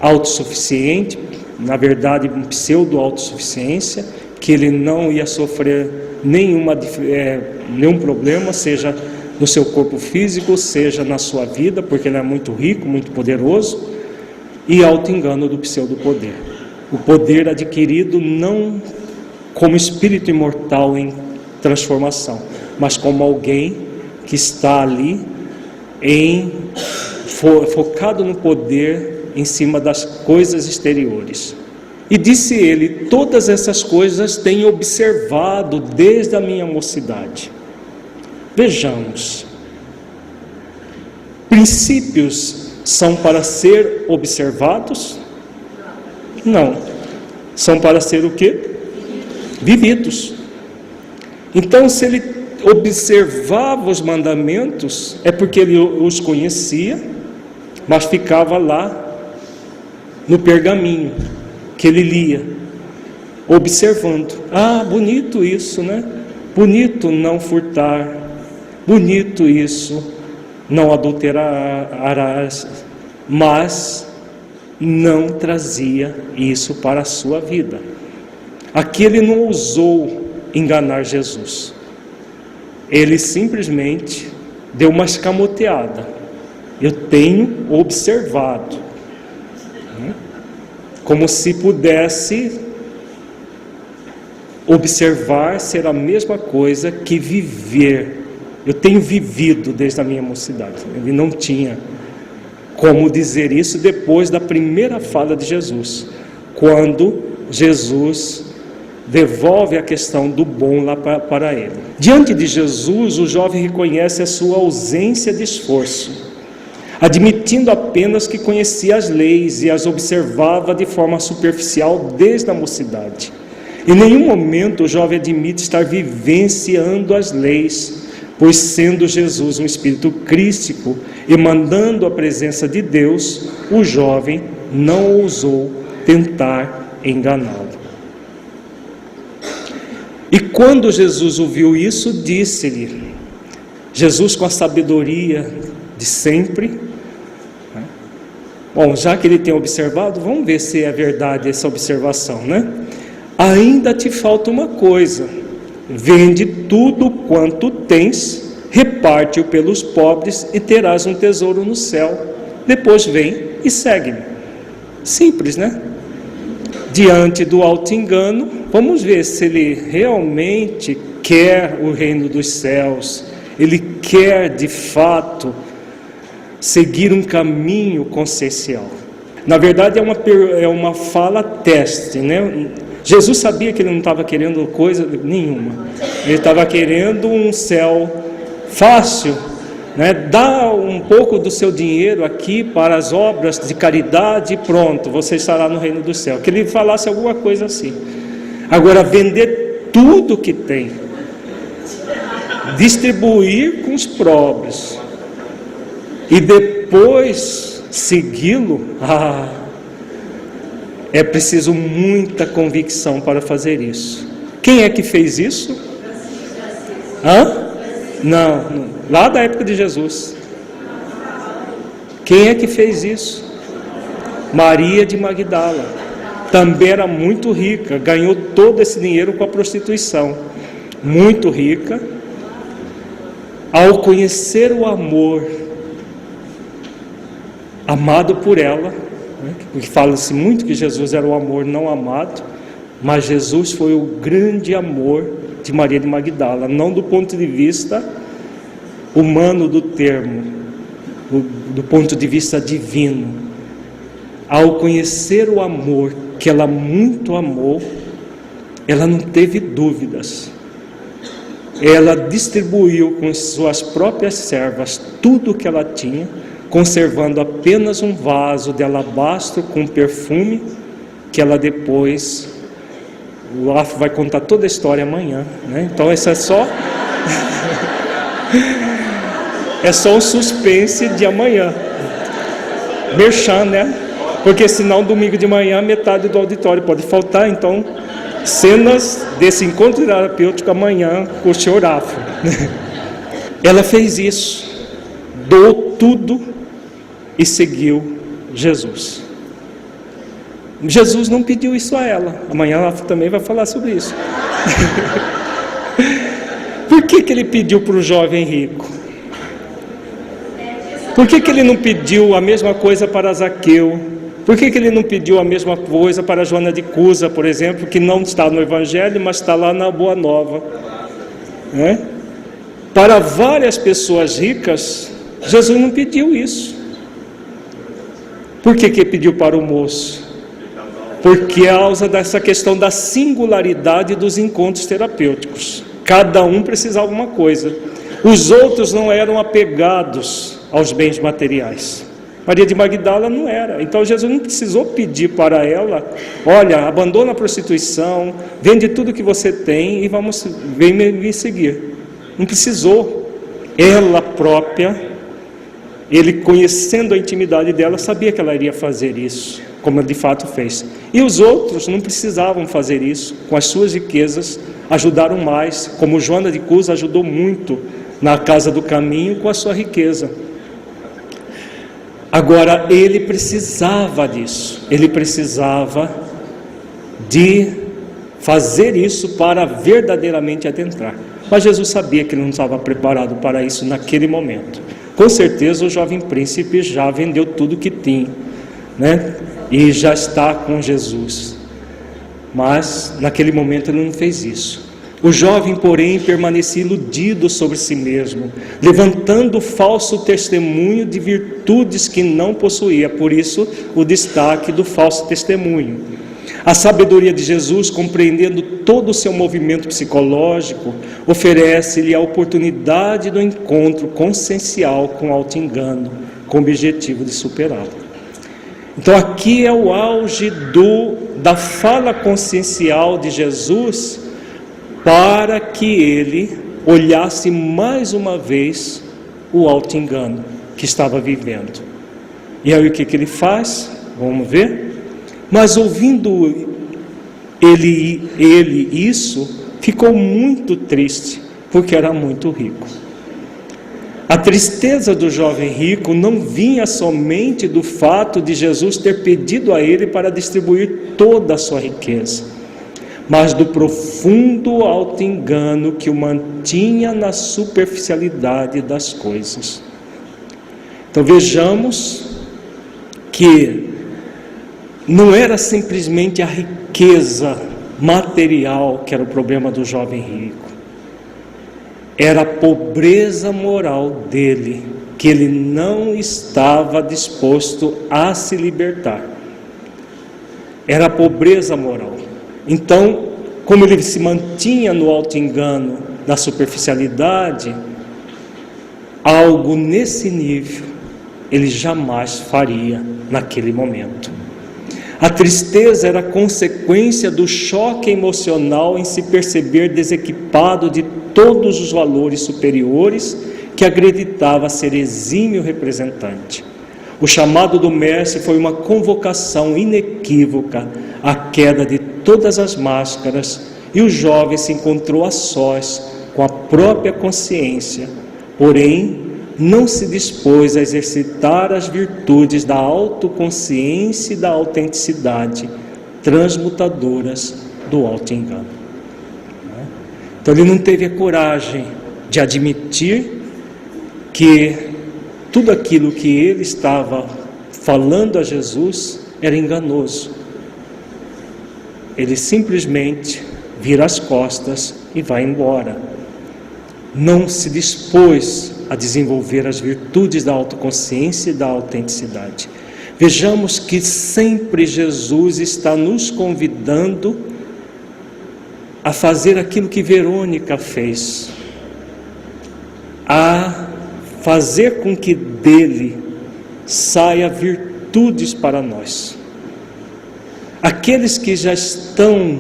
autossuficiente, na verdade, uma pseudo-autossuficiência, que ele não ia sofrer nenhum problema, seja no seu corpo físico, seja na sua vida, porque ele é muito rico, muito poderoso. E auto-engano do pseudo-poder, o poder adquirido não como espírito imortal em transformação, mas como alguém que está ali focado no poder em cima das coisas exteriores. E disse ele: todas essas coisas tenho observado desde a minha mocidade. Vejamos, princípios são para ser observados? Não, são para ser o quê? Vividos. Então, se ele observava os mandamentos, é porque ele os conhecia, mas ficava lá no pergaminho que ele lia, observando. Ah, bonito isso, né? Bonito não furtar, bonito isso, não adulterarás, mas não trazia isso para a sua vida. Aqui ele não ousou enganar Jesus, ele simplesmente deu uma escamoteada. Eu tenho observado, como se pudesse observar ser a mesma coisa que viver. Eu tenho vivido desde a minha mocidade. Ele não tinha como dizer isso depois da primeira fala de Jesus, quando Jesus devolve a questão do bom lá para ele. Diante de Jesus, o jovem reconhece a sua ausência de esforço, admitindo apenas que conhecia as leis e as observava de forma superficial desde a mocidade. Em nenhum momento o jovem admite estar vivenciando as leis, pois sendo Jesus um espírito crístico, emanando a presença de Deus, o jovem não ousou tentar enganá-lo. E quando Jesus ouviu isso, disse-lhe, Jesus com a sabedoria de sempre, bom, já que ele tem observado, vamos ver se é verdade essa observação, né? Ainda te falta uma coisa: vende tudo quanto tens reparte-o pelos pobres e terás um tesouro no céu. Depois vem e segue-me. Simples, né? Diante do auto-engano, vamos ver se ele realmente quer o reino dos céus, ele quer de fato seguir um caminho consciencial. Na verdade é uma fala teste, né? Jesus sabia que ele não estava querendo coisa nenhuma, ele estava querendo um céu fácil, né? Dá um pouco do seu dinheiro aqui para as obras de caridade e pronto, você estará no reino do céu. Que ele falasse alguma coisa assim. Agora, vender tudo que tem, distribuir com os pobres e depois segui-lo, é preciso muita convicção para fazer isso. Quem é que fez isso? Não, lá da época de Jesus. Quem é que fez isso? Maria de Magdala. Também era muito rica, ganhou todo esse dinheiro com a prostituição. Muito rica. Ao conhecer o amor amado por ela, porque fala-se muito que Jesus era o amor não amado, mas Jesus foi o grande amor de Maria de Magdala, não do ponto de vista humano do termo, do ponto de vista divino. Ao conhecer o amor que ela muito amou, ela não teve dúvidas. Ela distribuiu com suas próprias servas tudo o que ela tinha, conservando apenas um vaso de alabastro com perfume, que ela depois, o Afro vai contar toda a história amanhã, né? Então essa é só é só um suspense de amanhã, merchan, né? Porque senão domingo de manhã metade do auditório pode faltar. Então cenas desse encontro terapêutico amanhã com o senhor Afro. Ela fez isso, doou tudo e seguiu Jesus. Jesus não pediu isso a ela. Amanhã ela também vai falar sobre isso. Por que ele pediu para o jovem rico? Por que ele não pediu a mesma coisa para Zaqueu? Por que ele não pediu a mesma coisa para Joana de Cusa, por exemplo, que não está no Evangelho, mas está lá na Boa Nova? Né? Para várias pessoas ricas, Jesus não pediu isso. Por que pediu para o moço? Por causa dessa questão da singularidade dos encontros terapêuticos. Cada um precisava de uma coisa. Os outros não eram apegados aos bens materiais. Maria de Magdala não era. Então Jesus não precisou pedir para ela: olha, abandona a prostituição, vende tudo que você tem e vem me seguir. Não precisou. Ela própria, ele conhecendo a intimidade dela, sabia que ela iria fazer isso, como de fato fez. E os outros não precisavam fazer isso. Com as suas riquezas ajudaram mais, como Joana de Cusa ajudou muito na Casa do Caminho com a sua riqueza. Agora, ele precisava disso, ele precisava de fazer isso para verdadeiramente adentrar. Mas Jesus sabia que ele não estava preparado para isso naquele momento. Com certeza o jovem príncipe já vendeu tudo que tinha, né? E já está com Jesus. Mas naquele momento ele não fez isso. O jovem, porém, permanecia iludido sobre si mesmo, levantando falso testemunho de virtudes que não possuía. Por isso, o destaque do falso testemunho. A sabedoria de Jesus, compreendendo todo o seu movimento psicológico, oferece-lhe a oportunidade do encontro consciencial com o auto-engano, com o objetivo de superá-lo. Então aqui é o auge da fala consciencial de Jesus, para que ele olhasse mais uma vez o auto-engano que estava vivendo. E aí o que ele faz? Vamos ver. Mas ouvindo ele isso, ficou muito triste, porque era muito rico. A tristeza do jovem rico não vinha somente do fato de Jesus ter pedido a ele para distribuir toda a sua riqueza, mas do profundo auto-engano que o mantinha na superficialidade das coisas. Então vejamos que não era simplesmente a riqueza material que era o problema do jovem rico. Era a pobreza moral dele, que ele não estava disposto a se libertar. Era a pobreza moral. Então, como ele se mantinha no auto-engano da superficialidade, algo nesse nível ele jamais faria naquele momento. A tristeza era consequência do choque emocional em se perceber desequipado de todos os valores superiores que acreditava ser exímio representante. O chamado do Mestre foi uma convocação inequívoca à queda de todas as máscaras, e o jovem se encontrou a sós com a própria consciência, porém não se dispôs a exercitar as virtudes da autoconsciência e da autenticidade, transmutadoras do auto-engano. Então ele não teve a coragem de admitir que tudo aquilo que ele estava falando a Jesus era enganoso. Ele simplesmente vira as costas e vai embora. Não se dispôs a desenvolver as virtudes da autoconsciência e da autenticidade. Vejamos que sempre Jesus está nos convidando a fazer aquilo que Verônica fez, a fazer com que dele saia virtudes para nós. Aqueles que já estão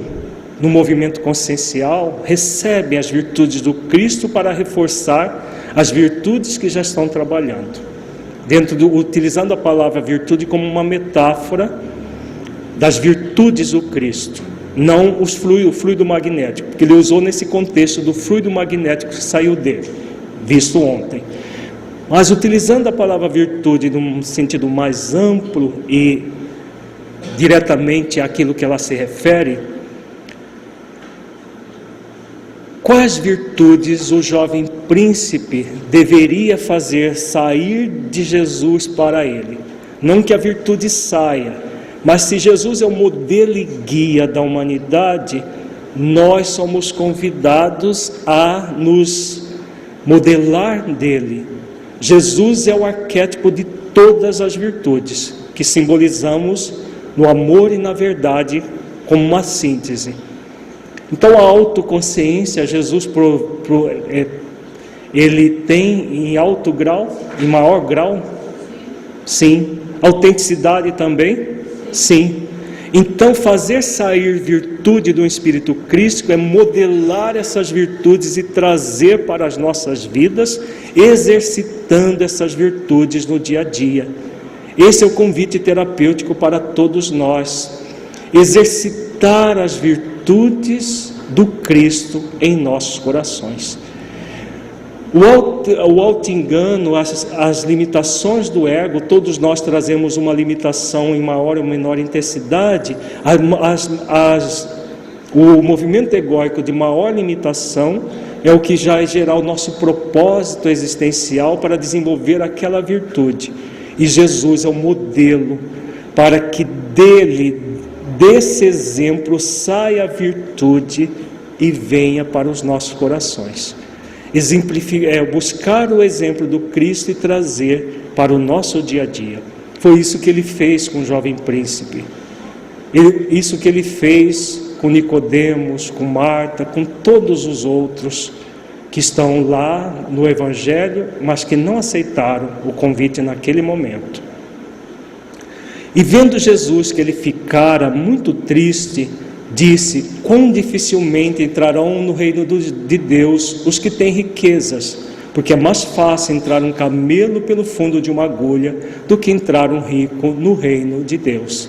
no movimento consciencial recebem as virtudes do Cristo para reforçar as virtudes que já estão trabalhando, utilizando a palavra virtude como uma metáfora das virtudes do Cristo, não o fluido magnético, porque ele usou nesse contexto do fluido magnético que saiu dele, visto ontem. Mas utilizando a palavra virtude num sentido mais amplo e diretamente àquilo que ela se refere, quais virtudes o jovem príncipe deveria fazer sair de Jesus para ele? Não que a virtude saia, mas se Jesus é o modelo e guia da humanidade, nós somos convidados a nos modelar dele. Jesus é o arquétipo de todas as virtudes, que simbolizamos no amor e na verdade como uma síntese. Então a autoconsciência, Jesus ele tem em alto grau, em maior grau? Sim. Autenticidade também? Sim. Então fazer sair virtude do Espírito Crístico é modelar essas virtudes e trazer para as nossas vidas, exercitando essas virtudes no dia a dia. Esse é o convite terapêutico para todos nós. Exercitar as virtudes do Cristo em nossos corações. O auto-engano, as limitações do ego, todos nós trazemos uma limitação em maior ou menor intensidade. O movimento egóico de maior limitação é o que já gerar o nosso propósito existencial para desenvolver aquela virtude. E Jesus é o modelo para que desse exemplo saia a virtude e venha para os nossos corações. Buscar o exemplo do Cristo e trazer para o nosso dia a dia. Foi isso que ele fez com o jovem príncipe. Isso que ele fez com Nicodemos, com Marta, com todos os outros que estão lá no Evangelho, mas que não aceitaram o convite naquele momento. E vendo Jesus que ele ficara muito triste, disse: quão dificilmente entrarão no reino de Deus os que têm riquezas, porque é mais fácil entrar um camelo pelo fundo de uma agulha do que entrar um rico no reino de Deus.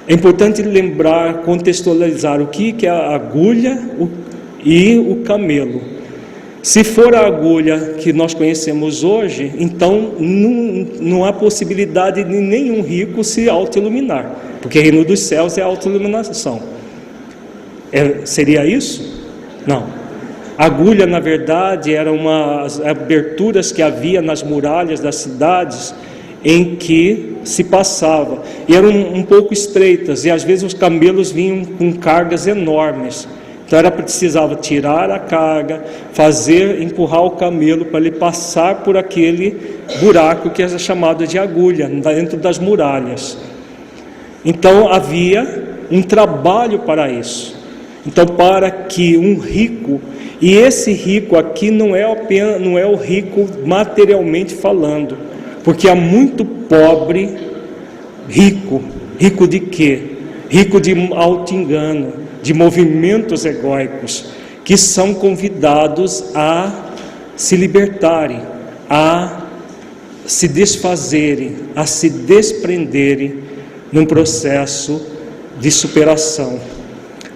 É importante lembrar, contextualizar o que é a agulha e o camelo. Se for a agulha que nós conhecemos hoje, então não há possibilidade de nenhum rico se auto-iluminar, porque o reino dos céus é a auto-iluminação. Seria isso? Não. Agulha, na verdade, eram umas aberturas que havia nas muralhas das cidades em que se passava, e eram um pouco estreitas, e às vezes os camelos vinham com cargas enormes. Então precisava tirar a carga, empurrar o camelo para ele passar por aquele buraco que é chamado de agulha, dentro das muralhas. Então havia um trabalho para isso. Então, para que um rico, e esse rico aqui não é o rico materialmente falando, porque há muito pobre rico. Rico de quê? Rico de auto-engano, de movimentos egóicos, que são convidados a se libertarem, a se desfazerem, a se desprenderem num processo de superação.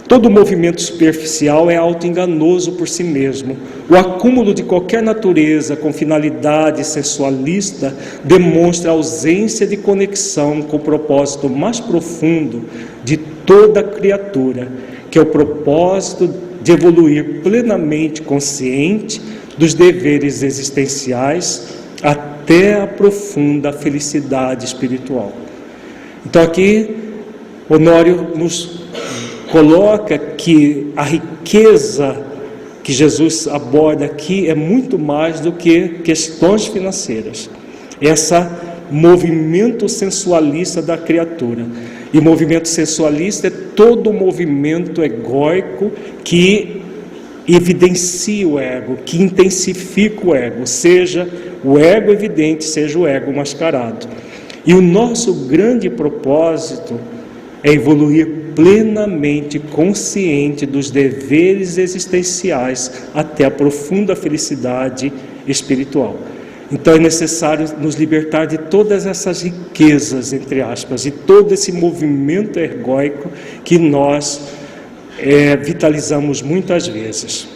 Todo movimento superficial é auto-enganoso por si mesmo. O acúmulo de qualquer natureza com finalidade sensualista demonstra a ausência de conexão com o propósito mais profundo de toda criatura, que é o propósito de evoluir plenamente consciente dos deveres existenciais até a profunda felicidade espiritual. Então aqui, Honório nos coloca que a riqueza que Jesus aborda aqui é muito mais do que questões financeiras. Esse movimento sensualista da criatura. E o movimento sensualista é todo o movimento egóico que evidencia o ego, que intensifica o ego, seja o ego evidente, seja o ego mascarado. E o nosso grande propósito é evoluir plenamente consciente dos deveres existenciais até a profunda felicidade espiritual. Então é necessário nos libertar de todas essas riquezas, entre aspas, e todo esse movimento egóico que nós vitalizamos muitas vezes.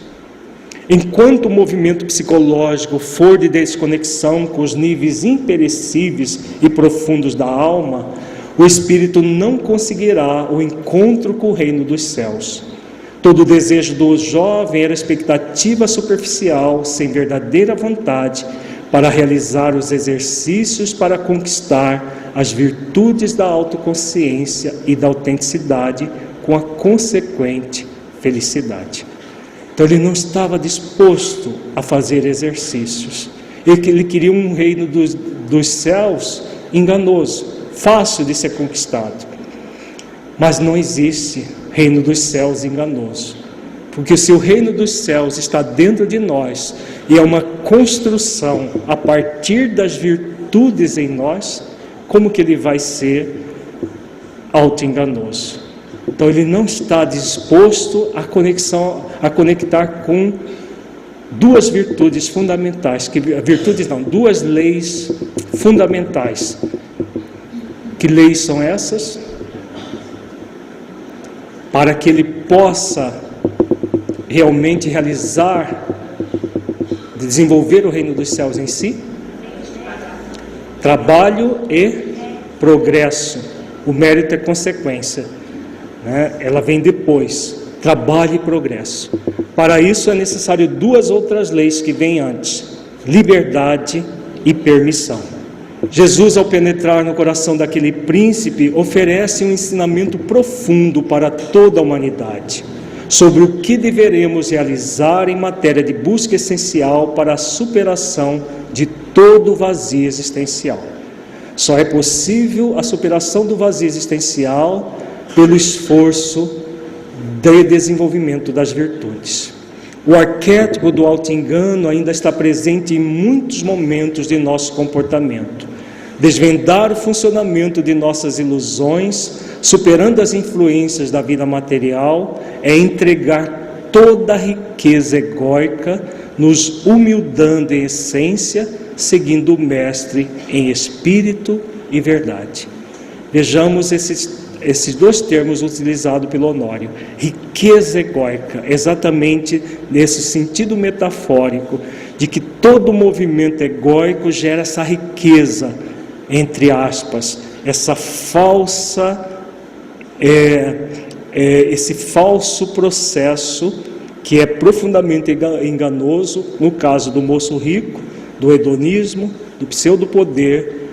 Enquanto o movimento psicológico for de desconexão com os níveis imperecíveis e profundos da alma, o espírito não conseguirá o encontro com o reino dos céus. Todo o desejo do jovem era expectativa superficial, sem verdadeira vontade, para realizar os exercícios para conquistar as virtudes da autoconsciência e da autenticidade, com a consequente felicidade. Então ele não estava disposto a fazer exercícios. Ele queria um reino dos céus enganoso, fácil de ser conquistado. Mas não existe reino dos céus enganoso. Porque se o reino dos céus está dentro de nós e é uma construção a partir das virtudes em nós, como que ele vai ser auto-enganoso? Então ele não está disposto a conectar com duas virtudes fundamentais, duas leis fundamentais. Que leis são essas? Para que ele possa realmente desenvolver o reino dos céus em si? Trabalho e progresso. O mérito é consequência, né? Ela vem depois. Trabalho e progresso. Para isso é necessário duas outras leis que vêm antes: liberdade e permissão. Jesus, ao penetrar no coração daquele príncipe, oferece um ensinamento profundo para toda a humanidade, sobre o que deveremos realizar em matéria de busca essencial para a superação de todo o vazio existencial. Só é possível a superação do vazio existencial pelo esforço de desenvolvimento das virtudes. O arquétipo do auto-engano ainda está presente em muitos momentos de nosso comportamento. Desvendar o funcionamento de nossas ilusões, superando as influências da vida material, é entregar toda a riqueza egóica, nos humildando em essência, seguindo o Mestre em espírito e verdade. Vejamos esses dois termos utilizados pelo Honório: riqueza egóica, exatamente nesse sentido metafórico, de que todo movimento egóico gera essa riqueza, entre aspas, essa falsa esse falso processo que é profundamente enganoso, no caso do moço rico, do hedonismo, do pseudo-poder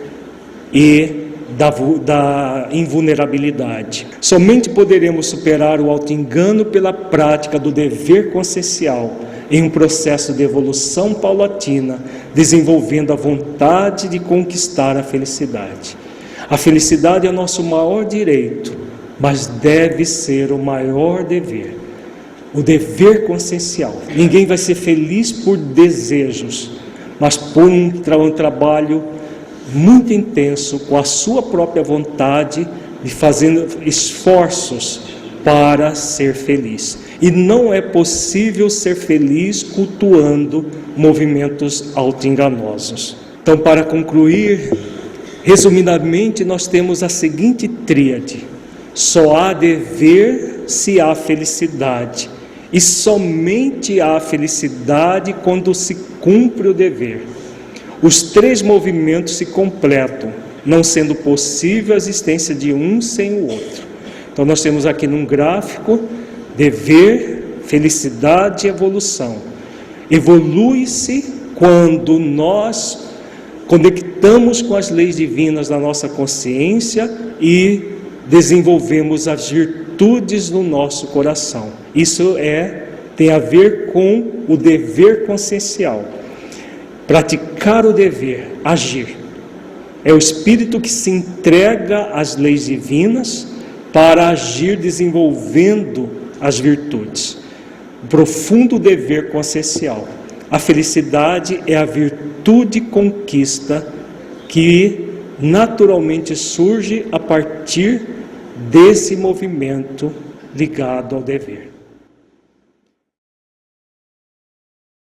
e da invulnerabilidade. Somente poderemos superar o auto-engano pela prática do dever consciencial, em um processo de evolução paulatina, desenvolvendo a vontade de conquistar a felicidade. A felicidade é o nosso maior direito, mas deve ser o maior dever. O dever consciencial. Ninguém vai ser feliz por desejos, mas por um trabalho muito intenso, com a sua própria vontade, de fazendo esforços para ser feliz. E não é possível ser feliz cultuando movimentos auto-enganosos. Então, para concluir, resumidamente, nós temos a seguinte tríade: só há dever se há felicidade, e somente há felicidade quando se cumpre o dever. Os três movimentos se completam, não sendo possível a existência de um sem o outro. Então nós temos aqui num gráfico dever, felicidade e evolução. Evolui-se quando nós conectamos com as leis divinas da nossa consciência e desenvolvemos as virtudes no nosso coração. Isso tem a ver com o dever consciencial. Praticar o dever, agir. É o espírito que se entrega às leis divinas para agir desenvolvendo as virtudes. O profundo dever consciencial. A felicidade é a virtude conquista que naturalmente surge a partir desse movimento ligado ao dever.